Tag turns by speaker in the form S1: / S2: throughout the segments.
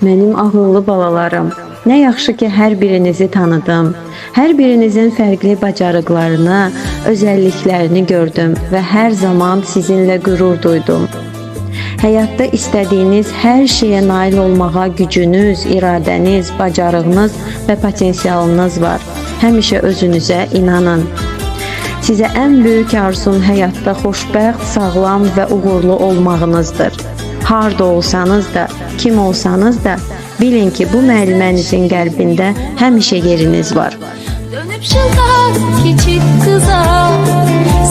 S1: Mənim ağıllı balalarım, nə yaxşı ki, hər birinizi tanıdım. Hər birinizin fərqli bacarıqlarını, özəlliklərini gördüm və hər zaman sizinlə qürur duydum. Həyatda istədiyiniz hər şeyə nail olmağa gücünüz, iradəniz, bacarığınız və potensialınız var. Həmişə özünüzə inanın. Sizə ən böyük arzum həyatda xoşbəxt, sağlam və uğurlu olmağınızdır. Harda olsanız da, kim olsanız da, bilin ki, bu müəllimənizin qəlbində həmişə yeriniz var.
S2: Dönüp şıldak keçip kıza,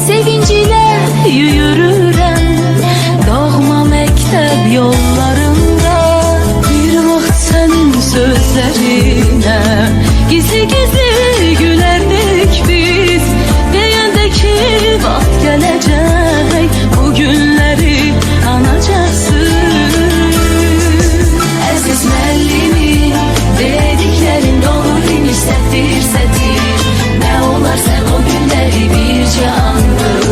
S2: sevinciyle yürürüm. Doğma mektep yollarında, bir vaxt senin sözlerine gizli gizli gülerdik biz. Deyəndə ki, vaxt gələcək, bu günləri anacaksın. Əziz müəllimim, dediklərin doğru imiş, səhvdir, səhvdir. Nə olar sən o günləri bircə andır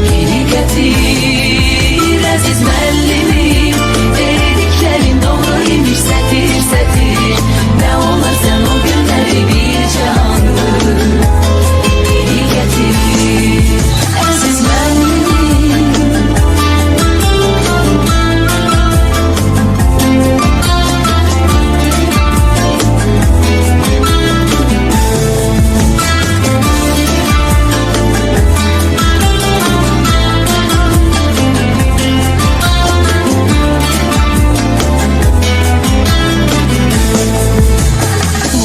S2: geri gətir. Əziz müəllimim, dediklərin doğru imiş, səhvdir, səhvdir. Nə olar sən o günləri bircə andır geri gətir. Əziz müəllimim,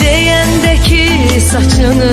S2: deyəndə ki, saçını